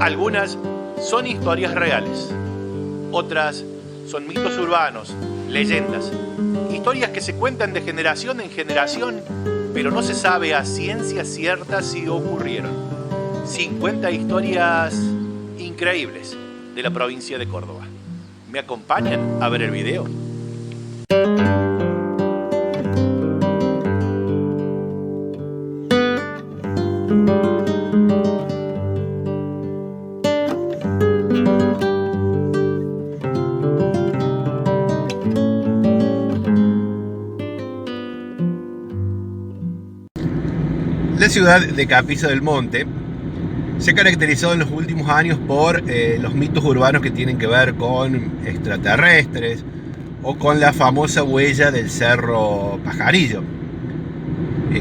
Algunas son historias reales, otras son mitos urbanos, leyendas, historias que se cuentan de generación en generación, pero no se sabe a ciencia cierta si ocurrieron. 50 historias increíbles de la provincia de Córdoba. ¿Me acompañan a ver el video? La ciudad de Capilla del Monte se ha caracterizado en los últimos años por los mitos urbanos que tienen que ver con extraterrestres o con la famosa huella del Cerro Pajarillo,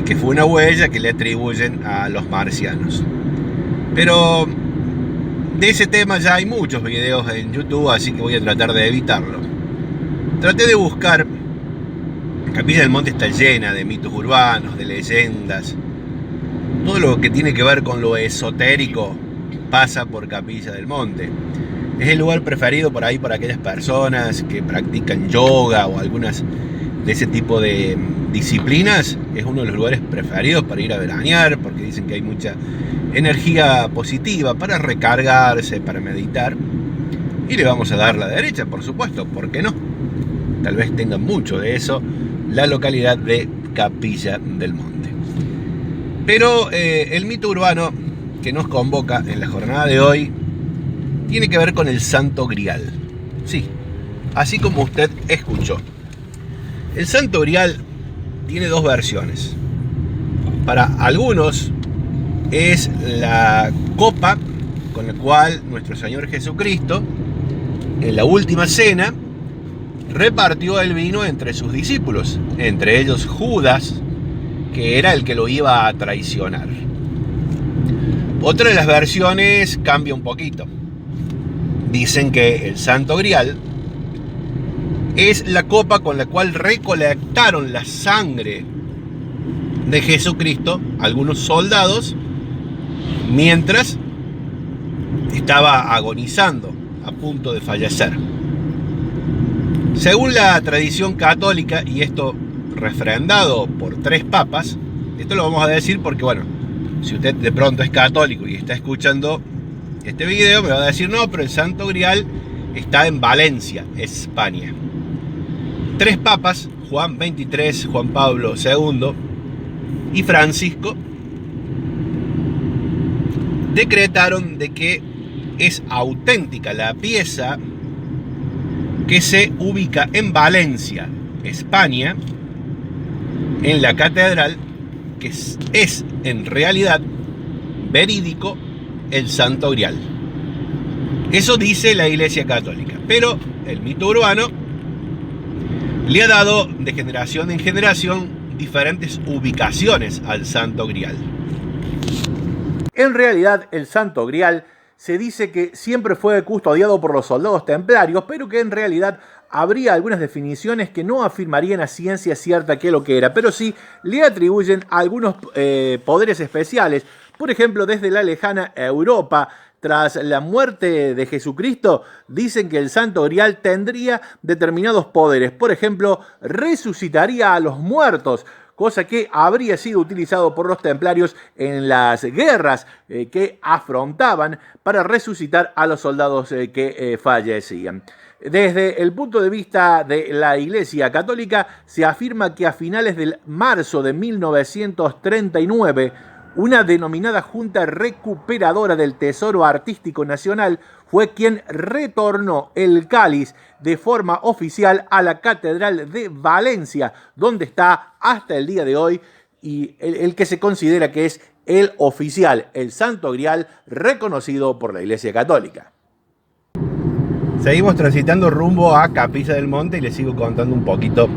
que fue una huella que le atribuyen a los marcianos. Pero de ese tema ya hay muchos videos en YouTube, así que voy a tratar de evitarlo. Traté de buscar. Capilla del Monte está llena de mitos urbanos, de leyendas. Todo lo que tiene que ver con lo esotérico pasa por Capilla del Monte. Es el lugar preferido por ahí para aquellas personas que practican yoga o algunas de ese tipo de disciplinas. Es uno de los lugares preferidos para ir a veranear, porque dicen que hay mucha energía positiva para recargarse, para meditar. Y le vamos a dar la derecha, por supuesto, ¿por qué no? Tal vez tengan mucho de eso la localidad de Capilla del Monte. Pero el mito urbano que nos convoca en la jornada de hoy tiene que ver con el Santo Grial. Sí, así como usted escuchó. El Santo Grial tiene dos versiones. Para algunos es la copa con la cual nuestro Señor Jesucristo, en la última cena, repartió el vino entre sus discípulos, entre ellos Judas, que era el que lo iba a traicionar. Otra de las versiones cambia un poquito. Dicen que el Santo Grial es la copa con la cual recolectaron la sangre de Jesucristo algunos soldados mientras estaba agonizando, a punto de fallecer. Según la tradición católica, y esto refrendado por 3 papas, esto lo vamos a decir porque, bueno, si usted de pronto es católico y está escuchando este video, me va a decir, no, pero el Santo Grial está en Valencia, España. 3 papas, Juan XXIII, Juan Pablo II y Francisco, decretaron de que es auténtica la pieza que se ubica en Valencia, España, en la catedral, que es en realidad verídico el Santo Grial. Eso dice la Iglesia Católica, pero el mito urbano le ha dado de generación en generación diferentes ubicaciones al Santo Grial. En realidad el Santo Grial se dice que siempre fue custodiado por los soldados templarios, pero que en realidad habría algunas definiciones que no afirmarían a ciencia cierta qué lo que era, pero sí le atribuyen algunos poderes especiales. Por ejemplo, desde la lejana Europa, tras la muerte de Jesucristo, dicen que el Santo Grial tendría determinados poderes. Por ejemplo, resucitaría a los muertos, cosa que habría sido utilizado por los templarios en las guerras que afrontaban para resucitar a los soldados que fallecían. Desde el punto de vista de la Iglesia Católica, se afirma que a finales de marzo de 1939, una denominada Junta Recuperadora del Tesoro Artístico Nacional fue quien retornó el cáliz de forma oficial a la Catedral de Valencia, donde está hasta el día de hoy, y el que se considera que es el oficial, el Santo Grial, reconocido por la Iglesia Católica. Seguimos transitando rumbo a Capilla del Monte y les sigo contando un poquito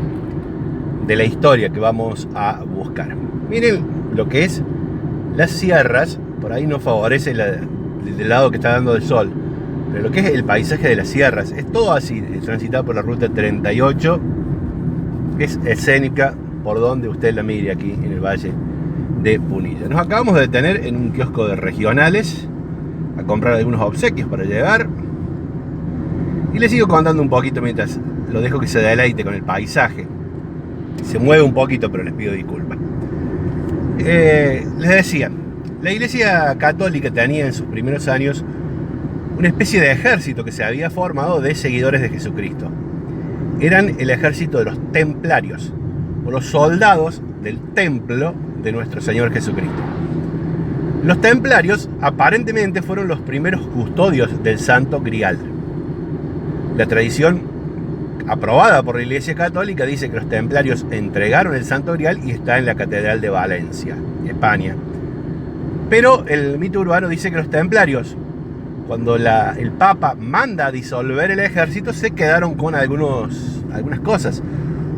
de la historia que vamos a buscar. Miren lo que es las sierras, por ahí no favorece del lado que está dando el sol, pero lo que es el paisaje de las sierras, es todo así, transitado por la ruta 38, es escénica por donde usted la mire aquí en el Valle de Punilla. Nos acabamos de detener en un kiosco de regionales a comprar algunos obsequios para llevar. Y les sigo contando un poquito mientras lo dejo que se deleite con el paisaje. Se mueve un poquito, pero les pido disculpas. Les decía, la Iglesia Católica tenía en sus primeros años una especie de ejército que se había formado de seguidores de Jesucristo. Eran el ejército de los templarios, o los soldados del templo de nuestro Señor Jesucristo. Los templarios aparentemente fueron los primeros custodios del Santo Grial. La tradición aprobada por la Iglesia Católica dice que los templarios entregaron el Santo Grial y está en la Catedral de Valencia, España. Pero el mito urbano dice que los templarios, cuando el Papa manda a disolver el ejército, se quedaron con algunas cosas,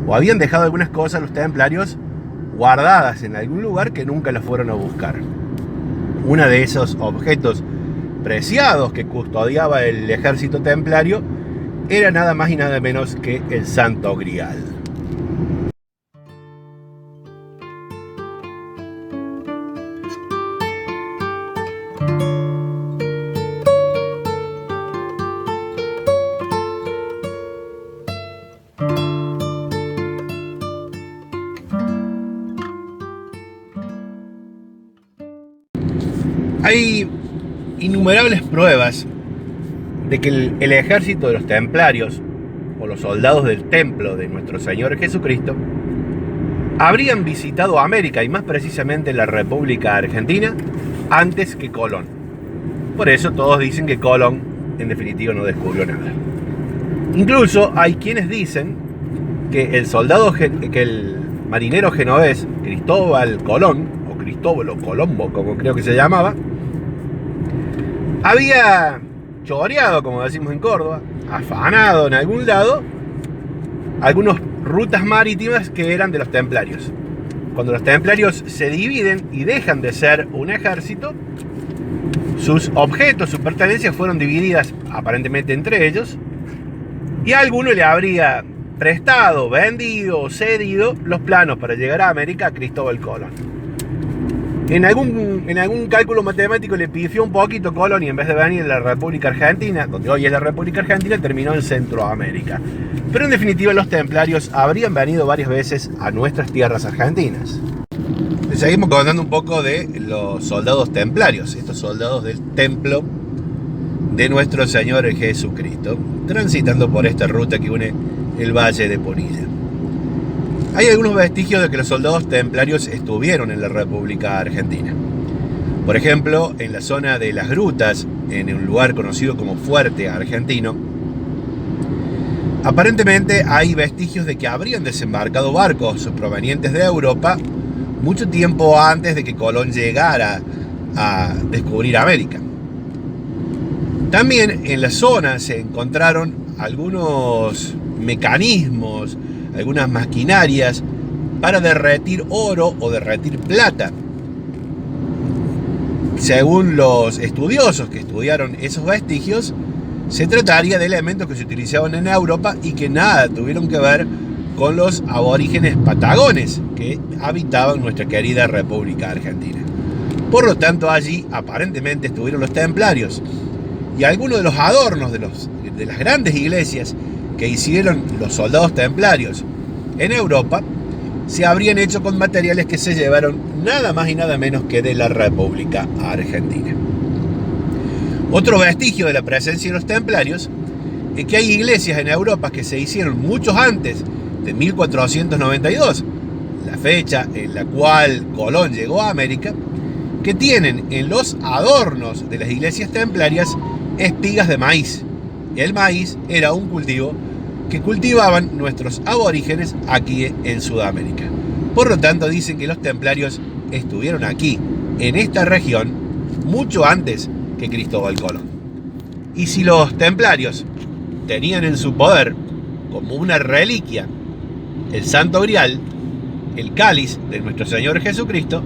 o habían dejado algunas cosas los templarios guardadas en algún lugar que nunca las fueron a buscar. Uno de esos objetos preciados que custodiaba el ejército templario era nada más y nada menos que el Santo Grial. Hay innumerables pruebas de que el ejército de los templarios, o los soldados del templo de nuestro Señor Jesucristo, habrían visitado América, y más precisamente la República Argentina, antes que Colón. Por eso todos dicen que Colón, en definitiva, no descubrió nada. Incluso hay quienes dicen que el marinero genovés Cristóbal Colón, o Cristóbalo Colombo, como creo que se llamaba, había choreado, como decimos en Córdoba, afanado en algún lado, algunas rutas marítimas que eran de los templarios. Cuando los templarios se dividen y dejan de ser un ejército, sus objetos, sus pertenencias fueron divididas aparentemente entre ellos, y a alguno le habría prestado, vendido o cedido los planos para llegar a América a Cristóbal Colón. En algún cálculo matemático le pifió un poquito Colón, y en vez de venir en la República Argentina, donde hoy es la República Argentina, terminó en Centroamérica. Pero en definitiva los templarios habrían venido varias veces a nuestras tierras argentinas. Les seguimos contando un poco de los soldados templarios, estos soldados del templo de nuestro Señor Jesucristo, transitando por esta ruta que une el Valle de Punilla. Hay algunos vestigios de que los soldados templarios estuvieron en la República Argentina. Por ejemplo, en la zona de las grutas, en un lugar conocido como Fuerte Argentino, aparentemente hay vestigios de que habrían desembarcado barcos provenientes de Europa mucho tiempo antes de que Colón llegara a descubrir América. También en la zona se encontraron algunos mecanismos, algunas maquinarias para derretir oro o derretir plata. Según los estudiosos que estudiaron esos vestigios, se trataría de elementos que se utilizaban en Europa y que nada tuvieron que ver con los aborígenes patagones que habitaban nuestra querida República Argentina. Por lo tanto, allí aparentemente estuvieron los templarios, y algunos de los adornos de las grandes iglesias que hicieron los soldados templarios en Europa se habrían hecho con materiales que se llevaron nada más y nada menos que de la República Argentina. Otro vestigio de la presencia de los templarios es que hay iglesias en Europa que se hicieron mucho antes de 1492, la fecha en la cual Colón llegó a América, que tienen en los adornos de las iglesias templarias espigas de maíz. El maíz era un cultivo que cultivaban nuestros aborígenes aquí en Sudamérica. Por lo tanto, dicen que los templarios estuvieron aquí, en esta región, mucho antes que Cristóbal Colón. Y si los templarios tenían en su poder, como una reliquia, el Santo Grial, el cáliz de nuestro Señor Jesucristo,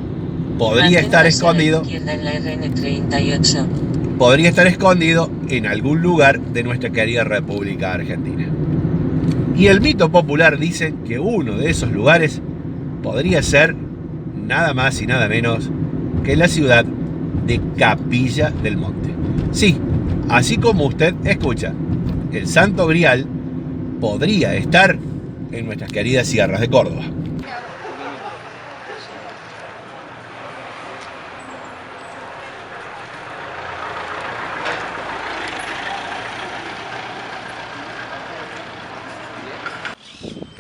podría estar escondido en algún lugar de nuestra querida República Argentina. Y el mito popular dice que uno de esos lugares podría ser nada más y nada menos que la ciudad de Capilla del Monte. Sí, así como usted escucha, el Santo Grial podría estar en nuestras queridas sierras de Córdoba.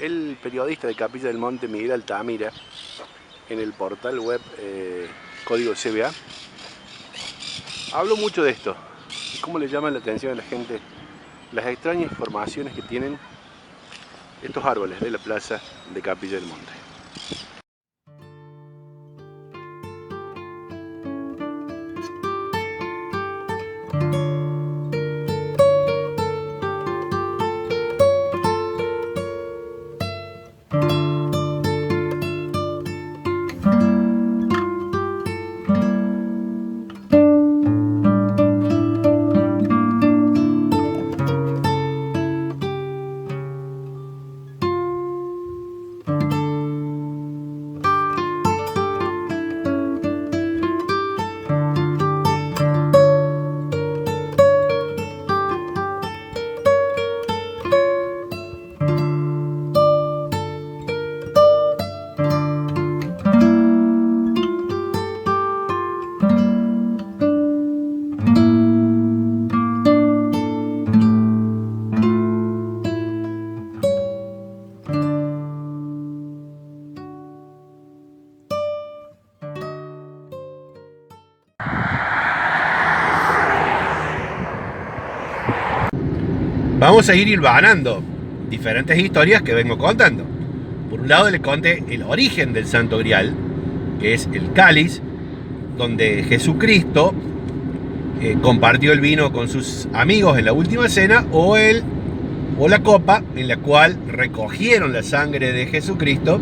El periodista de Capilla del Monte, Miguel Altamira, en el portal web Código CBA, habló mucho de esto y cómo le llaman la atención a la gente las extrañas formaciones que tienen estos árboles de la plaza de Capilla del Monte. Vamos a ir hilvanando diferentes historias que vengo contando. Por un lado le conté el origen del Santo Grial, que es el cáliz, donde Jesucristo compartió el vino con sus amigos en la última cena, o la copa en la cual recogieron la sangre de Jesucristo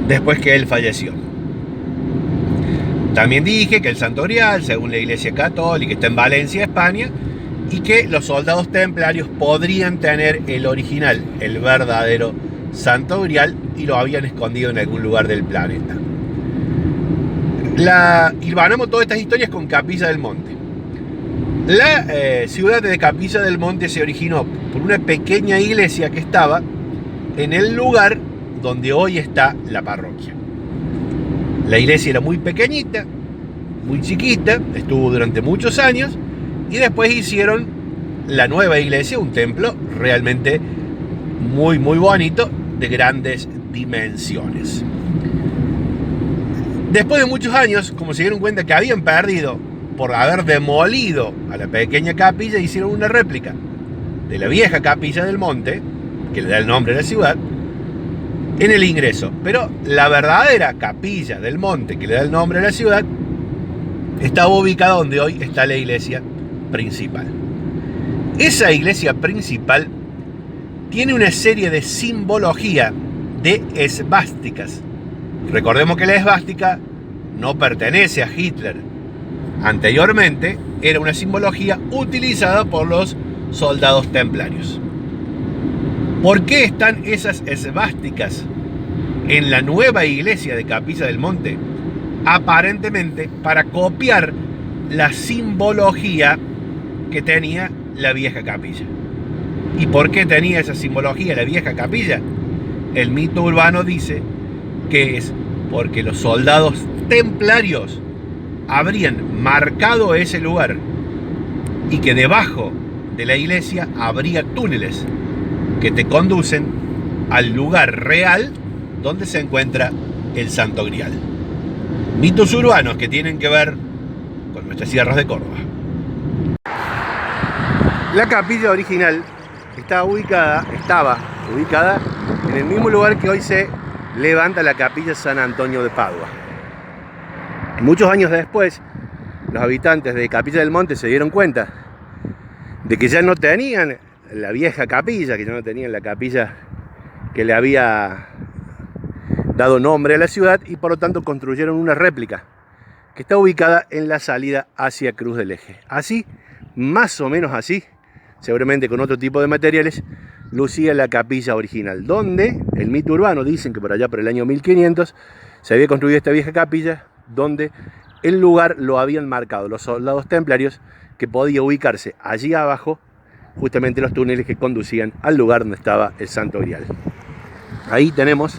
después que él falleció. También dije que el Santo Grial, según la Iglesia Católica, está en Valencia, España, y que los soldados templarios podrían tener el original, el verdadero Santo Grial, y lo habían escondido en algún lugar del planeta. Hilvanamos todas estas historias con Capilla del Monte. La ciudad de Capilla del Monte se originó por una pequeña iglesia que estaba en el lugar donde hoy está la parroquia. La iglesia era muy pequeñita, muy chiquita, estuvo durante muchos años, y después hicieron la nueva iglesia, un templo realmente muy bonito, de grandes dimensiones. Después de muchos años, como se dieron cuenta que habían perdido por haber demolido a la pequeña capilla, hicieron una réplica de la vieja Capilla del Monte, que le da el nombre a la ciudad, en el ingreso. Pero la verdadera Capilla del Monte, que le da el nombre a la ciudad, estaba ubicada donde hoy está la iglesia principal. Esa iglesia principal tiene una serie de simbología de esvásticas. Recordemos que la esvástica no pertenece a Hitler. Anteriormente era una simbología utilizada por los soldados templarios. ¿Por qué están esas esvásticas en la nueva iglesia de Capilla del Monte? Aparentemente para copiar la simbología que tenía la vieja capilla. ¿Y por qué tenía esa simbología la vieja capilla? El mito urbano dice que es porque los soldados templarios habrían marcado ese lugar y que debajo de la iglesia habría túneles que te conducen al lugar real donde se encuentra el Santo Grial. Mitos urbanos que tienen que ver con nuestras sierras de Córdoba. La capilla original estaba ubicada en el mismo lugar que hoy se levanta la capilla San Antonio de Padua. Muchos años después, los habitantes de Capilla del Monte se dieron cuenta de que ya no tenían la vieja capilla, que ya no tenían la capilla que le había dado nombre a la ciudad, y por lo tanto construyeron una réplica que está ubicada en la salida hacia Cruz del Eje. Así, más o menos así, seguramente con otro tipo de materiales, lucía la capilla original, donde el mito urbano dicen que por allá por el año 1500 se había construido esta vieja capilla, donde el lugar lo habían marcado los soldados templarios que podía ubicarse allí abajo, justamente los túneles que conducían al lugar donde estaba el Santo Grial. Ahí tenemos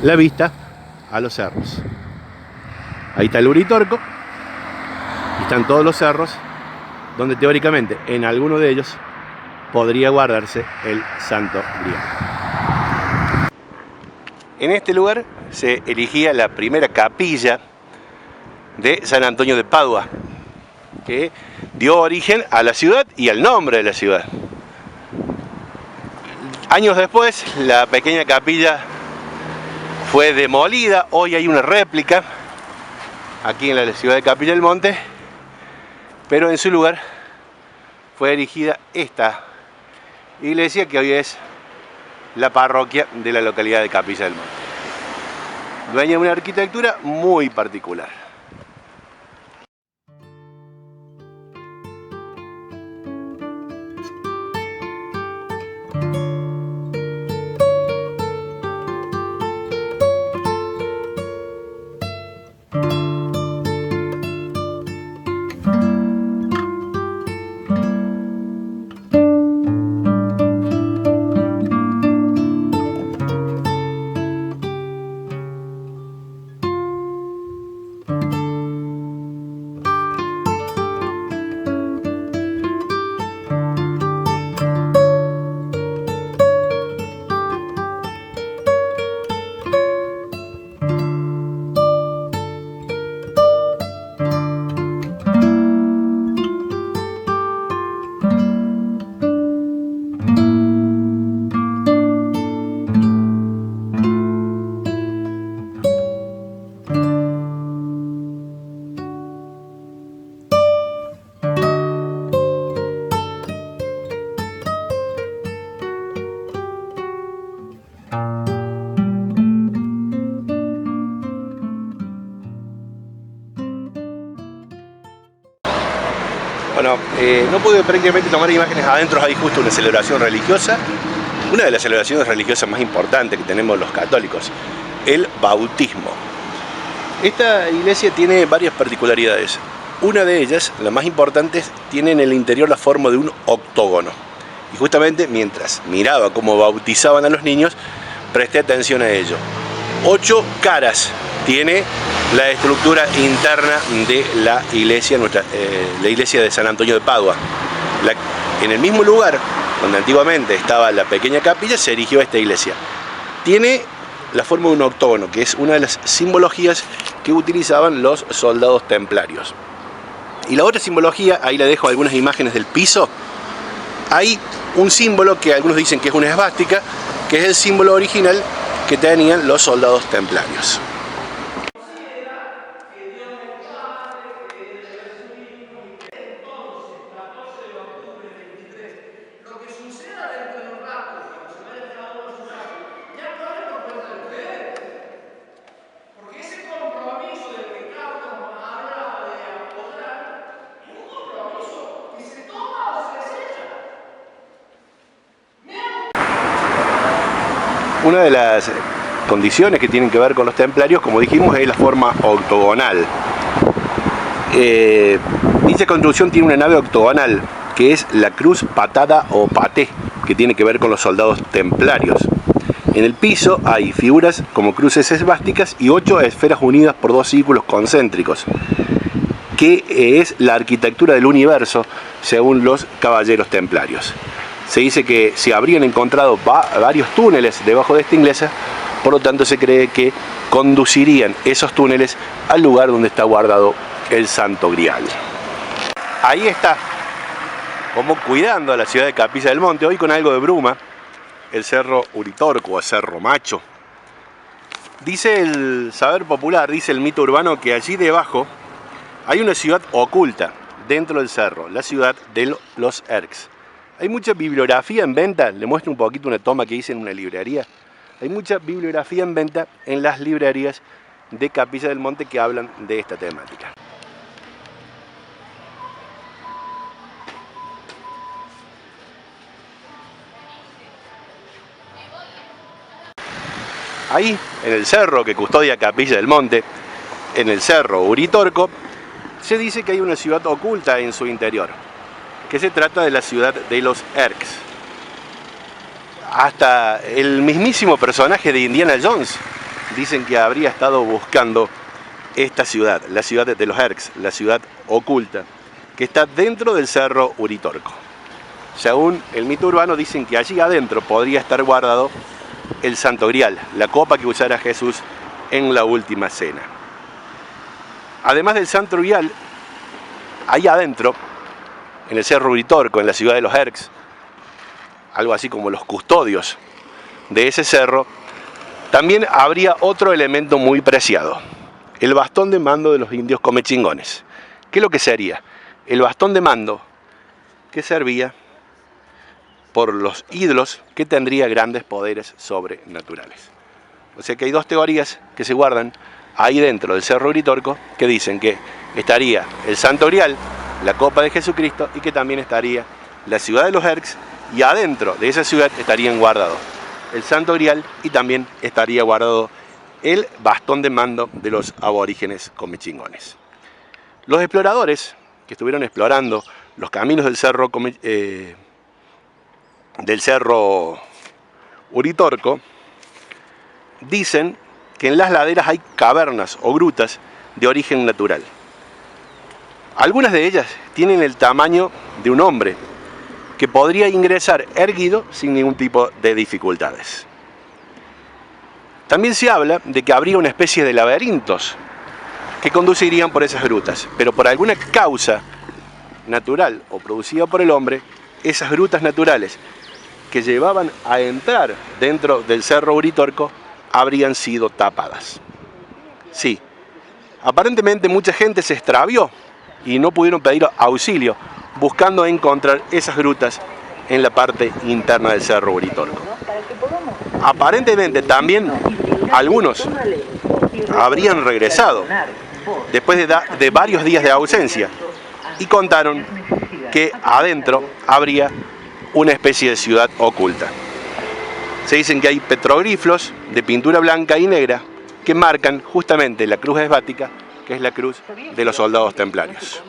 la vista a los cerros. Ahí está el Uritorco, y están todos los cerros, donde teóricamente en alguno de ellos podría guardarse el Santo Grial. En este lugar se erigía la primera capilla de San Antonio de Padua, que dio origen a la ciudad y al nombre de la ciudad. Años después, la pequeña capilla fue demolida. Hoy hay una réplica aquí en la ciudad de Capilla del Monte, pero en su lugar fue erigida esta iglesia, que hoy es la parroquia de la localidad de Capilla del Monte, dueña de una arquitectura muy particular. Bueno, no pude prácticamente tomar imágenes adentro. Hay justo una celebración religiosa, una de las celebraciones religiosas más importantes que tenemos los católicos, el bautismo. Esta iglesia tiene varias particularidades. Una de ellas, la más importante, tiene en el interior la forma de un octógono. Y justamente mientras miraba cómo bautizaban a los niños, presté atención a ello. 8 caras tiene la estructura interna de la iglesia, la iglesia de San Antonio de Padua. En el mismo lugar donde antiguamente estaba la pequeña capilla, se erigió esta iglesia. Tiene la forma de un octógono, que es una de las simbologías que utilizaban los soldados templarios. Y la otra simbología, ahí le dejo algunas imágenes del piso. Hay un símbolo que algunos dicen que es una esvástica, que es el símbolo original que tenían los soldados templarios. Una de las condiciones que tienen que ver con los templarios, como dijimos, es la forma octogonal. Dicha construcción tiene una nave octogonal, que es la cruz patada o paté, que tiene que ver con los soldados templarios. En el piso hay figuras como cruces esvásticas y 8 esferas unidas por 2 círculos concéntricos, que es la arquitectura del universo según los caballeros templarios. Se dice que se habrían encontrado varios túneles debajo de esta iglesia, por lo tanto se cree que conducirían esos túneles al lugar donde está guardado el Santo Grial. Ahí está, como cuidando a la ciudad de Capilla del Monte, hoy con algo de bruma, el cerro Uritorco o Cerro Macho. Dice el saber popular, dice el mito urbano, que allí debajo hay una ciudad oculta dentro del cerro, la ciudad de los Erx. Hay mucha bibliografía en venta, le muestro un poquito una toma que hice en una librería. Hay mucha bibliografía en venta en las librerías de Capilla del Monte que hablan de esta temática. Ahí, en el cerro que custodia Capilla del Monte, en el cerro Uritorco, se dice que hay una ciudad oculta en su interior, que se trata de la ciudad de los Erks. Hasta el mismísimo personaje de Indiana Jones dicen que habría estado buscando esta ciudad, la ciudad de los Erks, la ciudad oculta, que está dentro del Cerro Uritorco. Según el mito urbano, dicen que allí adentro podría estar guardado el Santo Grial, la copa que usara Jesús en la última cena. Además del Santo Grial, ahí adentro, en el Cerro Uritorco, en la ciudad de los Erks, algo así como los custodios de ese cerro, también habría otro elemento muy preciado: el bastón de mando de los indios comechingones. ¿Qué es lo que sería? El bastón de mando que servía por los ídolos que tendría grandes poderes sobrenaturales. O sea que hay dos teorías que se guardan ahí dentro del Cerro Uritorco, que dicen que estaría el Santo Grial, la copa de Jesucristo, y que también estaría la ciudad de los Erks, y adentro de esa ciudad estarían guardados el Santo Grial y también estaría guardado el bastón de mando de los aborígenes comechingones. Los exploradores que estuvieron explorando los caminos del Cerro Uritorco dicen que en las laderas hay cavernas o grutas de origen natural. Algunas de ellas tienen el tamaño de un hombre, que podría ingresar erguido sin ningún tipo de dificultades. También se habla de que habría una especie de laberintos que conducirían por esas grutas, pero por alguna causa natural o producida por el hombre, esas grutas naturales que llevaban a entrar dentro del Cerro Uritorco habrían sido tapadas. Sí, aparentemente mucha gente se extravió y no pudieron pedir auxilio buscando encontrar esas grutas en la parte interna del Cerro Uritorco. Aparentemente también algunos habrían regresado después de varios días de ausencia y contaron que adentro habría una especie de ciudad oculta. Se dicen que hay petroglifos de pintura blanca y negra que marcan justamente la cruz esvática, que es la cruz de los soldados templarios.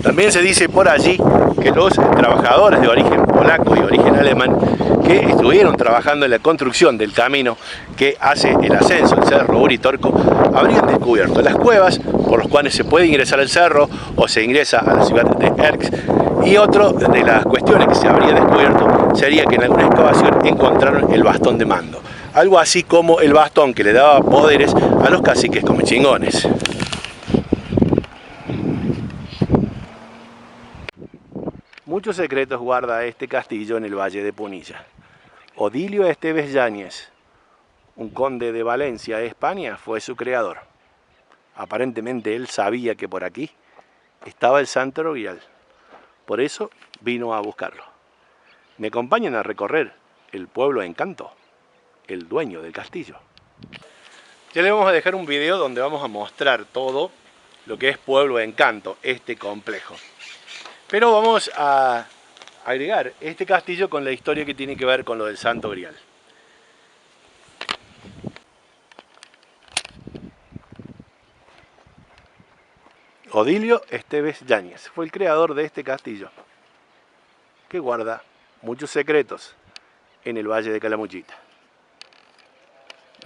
También se dice por allí que los trabajadores de origen polaco y origen alemán que estuvieron trabajando en la construcción del camino que hace el ascenso al Cerro Uritorco habrían descubierto las cuevas por las cuales se puede ingresar al cerro o se ingresa a la ciudad de Erks, y otra de las cuestiones que se habría descubierto sería que en alguna excavación encontraron el bastón de mando, algo así como el bastón que le daba poderes a los caciques comechingones. Muchos secretos guarda este castillo en el Valle de Punilla. Odilio Esteves Yáñez, un conde de Valencia, España, fue su creador. Aparentemente él sabía que por aquí estaba el Santo Grial. Por eso vino a buscarlo. Me acompañan a recorrer el pueblo de Encanto, el dueño del castillo. Ya le vamos a dejar un video donde vamos a mostrar todo lo que es Pueblo de Encanto, este complejo. Pero vamos a agregar este castillo con la historia que tiene que ver con lo del Santo Grial. Odilio Esteves Yáñez fue el creador de este castillo, que guarda muchos secretos en el Valle de Calamuchita.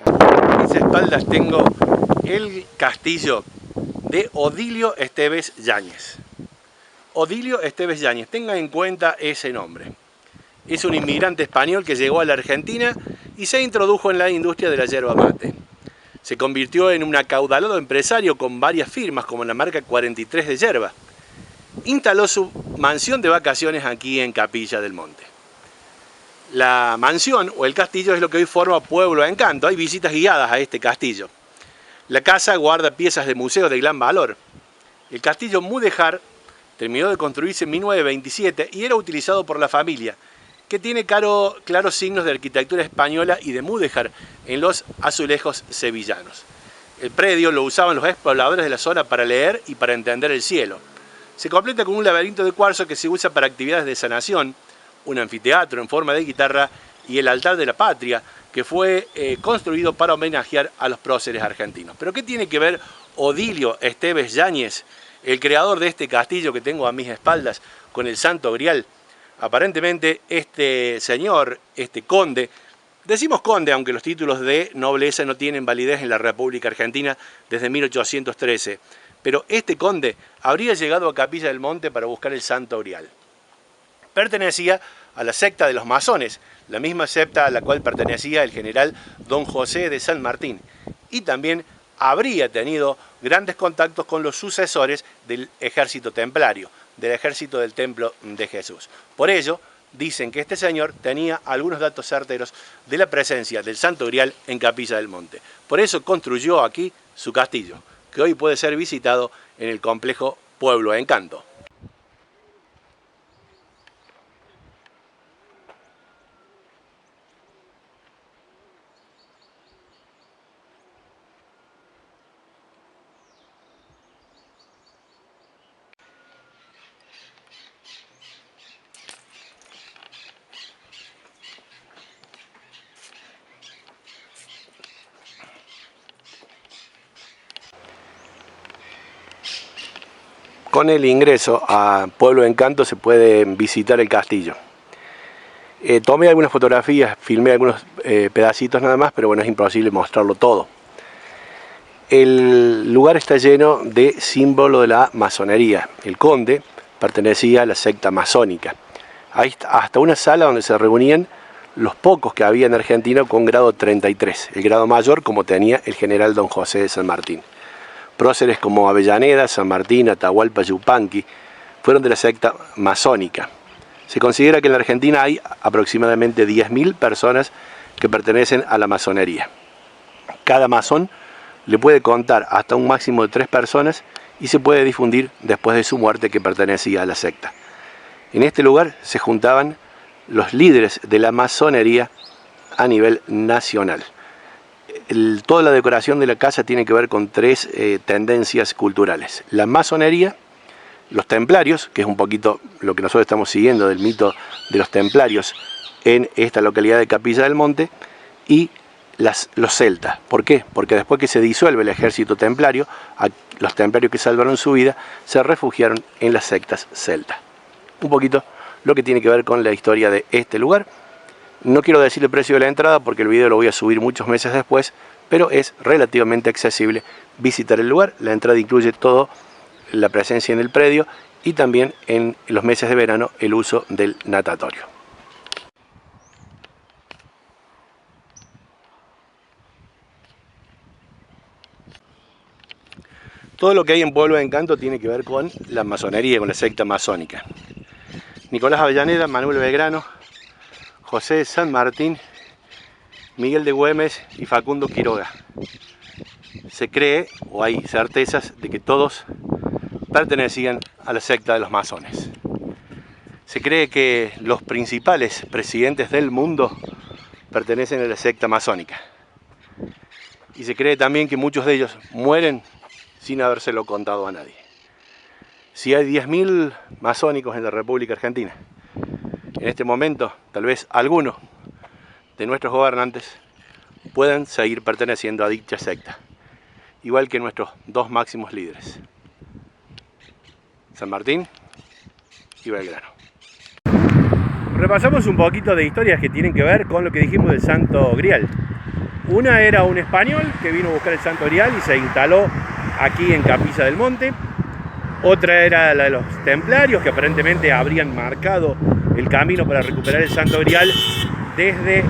A mis espaldas tengo el castillo de Odilio Esteves Yáñez. Odilio Esteves Yáñez, tenga en cuenta ese nombre. Es un inmigrante español que llegó a la Argentina y se introdujo en la industria de la yerba mate. Se convirtió en un acaudalado empresario con varias firmas, como la marca 43 de yerba. Instaló su mansión de vacaciones aquí en Capilla del Monte. La mansión o el castillo es lo que hoy forma Pueblo de Encanto. Hay visitas guiadas a este castillo. La casa guarda piezas de museo de gran valor. El castillo Mudéjar terminó de construirse en 1927 y era utilizado por la familia, que tiene claros signos de arquitectura española y de mudéjar en los azulejos sevillanos. El predio lo usaban los exploradores de la zona para leer y para entender el cielo. Se completa con un laberinto de cuarzo que se usa para actividades de sanación, un anfiteatro en forma de guitarra y el altar de la patria, que fue construido para homenajear a los próceres argentinos. Pero ¿qué tiene que ver Odilio Esteves Yáñez, el creador de este castillo que tengo a mis espaldas, con el Santo Grial? Aparentemente este señor, este conde, decimos conde aunque los títulos de nobleza no tienen validez en la República Argentina desde 1813, pero este conde habría llegado a Capilla del Monte para buscar el Santo Grial. Pertenecía a la secta de los masones, la misma secta a la cual pertenecía el general Don José de San Martín, y también habría tenido grandes contactos con los sucesores del ejército templario, del ejército del Templo de Jesús. Por ello, dicen que este señor tenía algunos datos certeros de la presencia del Santo Grial en Capilla del Monte. Por eso construyó aquí su castillo, que hoy puede ser visitado en el complejo Pueblo Encanto. Con el ingreso a Pueblo Encanto se puede visitar el castillo. Tomé algunas fotografías, filmé algunos pedacitos nada más, pero bueno, es imposible mostrarlo todo. El lugar está lleno de símbolos de la masonería. El conde pertenecía a la secta masónica. Hay hasta una sala donde se reunían los pocos que había en Argentina con grado 33, el grado mayor como tenía el general Don José de San Martín. Próceres como Avellaneda, San Martín, Atahualpa Yupanqui fueron de la secta masónica. Se considera que en la Argentina hay aproximadamente 10.000 personas que pertenecen a la masonería. Cada masón le puede contar hasta un máximo de 3 personas y se puede difundir después de su muerte que pertenecía a la secta. En este lugar se juntaban los líderes de la masonería a nivel nacional. Toda la decoración de la casa tiene que ver con 3 tendencias culturales: la masonería, los templarios, que es un poquito lo que nosotros estamos siguiendo del mito de los templarios en esta localidad de Capilla del Monte, y los celtas. ¿Por qué? Porque después que se disuelve el ejército templario, los templarios que salvaron su vida se refugiaron en las sectas celtas. Un poquito lo que tiene que ver con la historia de este lugar. No quiero decir el precio de la entrada porque el video lo voy a subir muchos meses después, pero es relativamente accesible visitar el lugar. La entrada incluye toda la presencia en el predio y también en los meses de verano el uso del natatorio. Todo lo que hay en Pueblo de Encanto tiene que ver con la masonería, con la secta masónica. Nicolás Avellaneda, Manuel Belgrano, José de San Martín, Miguel de Güemes y Facundo Quiroga. Se cree, o hay certezas, de que todos pertenecían a la secta de los masones. Se cree que los principales presidentes del mundo pertenecen a la secta masónica. Y se cree también que muchos de ellos mueren sin habérselo contado a nadie. Si hay 10.000 masónicos en la República Argentina, en este momento, tal vez algunos de nuestros gobernantes puedan seguir perteneciendo a dicha secta, igual que nuestros 2 máximos líderes, San Martín y Belgrano. Repasamos un poquito de historias que tienen que ver con lo que dijimos del Santo Grial. Una era un español que vino a buscar el Santo Grial y se instaló aquí en Capilla del Monte. Otra era la de los templarios, que aparentemente habrían marcado el camino para recuperar el Santo Grial desde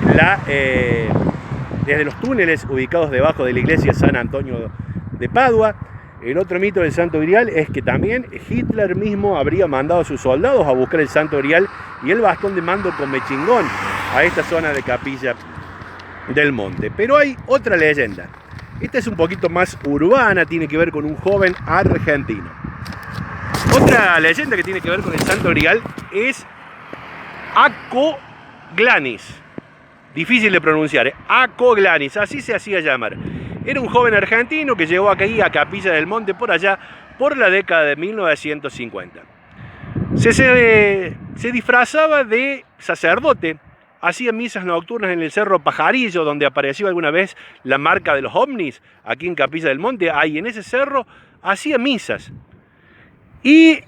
los túneles ubicados debajo de la iglesia San Antonio de Padua. El otro mito del Santo Grial es que también Hitler mismo habría mandado a sus soldados a buscar el Santo Grial y el bastón de mando con mechingón a esta zona de Capilla del Monte. Pero hay otra leyenda. Esta es un poquito más urbana, tiene que ver con un joven argentino. Otra leyenda que tiene que ver con el Santo Grial es Acoglanis. Difícil de pronunciar, Acoglanis, así se hacía llamar. Era un joven argentino que llegó aquí a Capilla del Monte por allá por la década de 1950. se disfrazaba de sacerdote, hacía misas nocturnas en el Cerro Pajarillo, donde apareció alguna vez la marca de los ovnis, aquí en Capilla del Monte. Ahí en ese cerro hacía misas. Y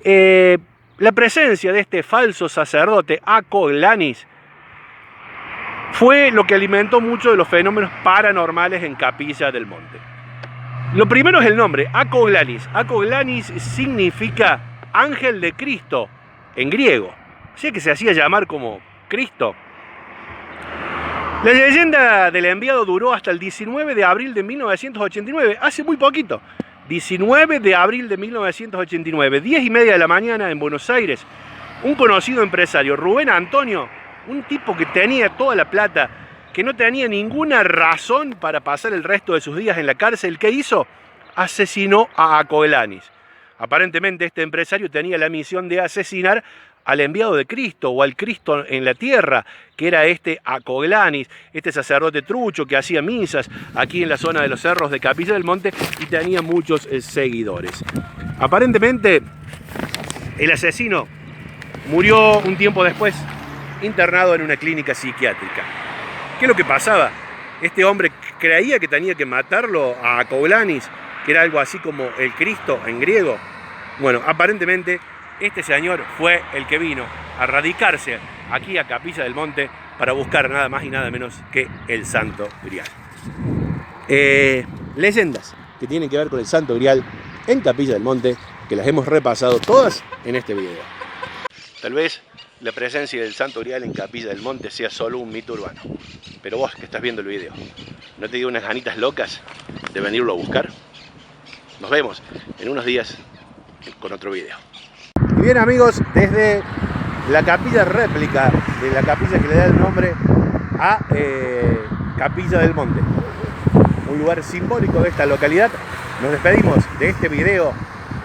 la presencia de este falso sacerdote, Ako Glanis, fue lo que alimentó mucho de los fenómenos paranormales en Capilla del Monte. Lo primero es el nombre, Ako Glanis. Ako Glanis significa ángel de Cristo en griego, o sea que se hacía llamar como Cristo. La leyenda del enviado duró hasta el 19 de abril de 1989, hace muy poquito. 19 de abril de 1989, 10:30 de la mañana en Buenos Aires. Un conocido empresario, Rubén Antonio, un tipo que tenía toda la plata, que no tenía ninguna razón para pasar el resto de sus días en la cárcel, ¿qué hizo? Asesinó a Ako Glanis. Aparentemente este empresario tenía la misión de asesinar al enviado de Cristo o al Cristo en la tierra, que era este Ako Glanis, este sacerdote trucho que hacía misas aquí en la zona de los cerros de Capilla del Monte y tenía muchos seguidores. Aparentemente el asesino murió un tiempo después internado en una clínica psiquiátrica. ¿Qué es lo que pasaba? Este hombre creía que tenía que matarlo a Ako Glanis, que era algo así como el Cristo en griego. Bueno, aparentemente este señor fue el que vino a radicarse aquí a Capilla del Monte para buscar nada más y nada menos que el Santo Grial. Leyendas que tienen que ver con el Santo Grial en Capilla del Monte, que las hemos repasado todas en este video. Tal vez la presencia del Santo Grial en Capilla del Monte sea solo un mito urbano, pero vos que estás viendo el video, ¿no te dio unas ganitas locas de venirlo a buscar? Nos vemos en unos días con otro video. Y bien amigos, desde la capilla réplica de la capilla que le da el nombre a Capilla del Monte, un lugar simbólico de esta localidad, nos despedimos de este video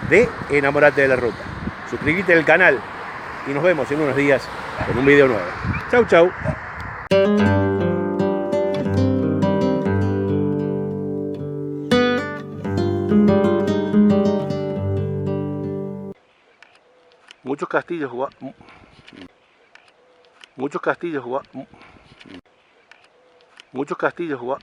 de Enamorate de la Ruta. Suscríbete al canal y nos vemos en unos días con un video nuevo. Chau, chau. Muchos castillos muchos castillos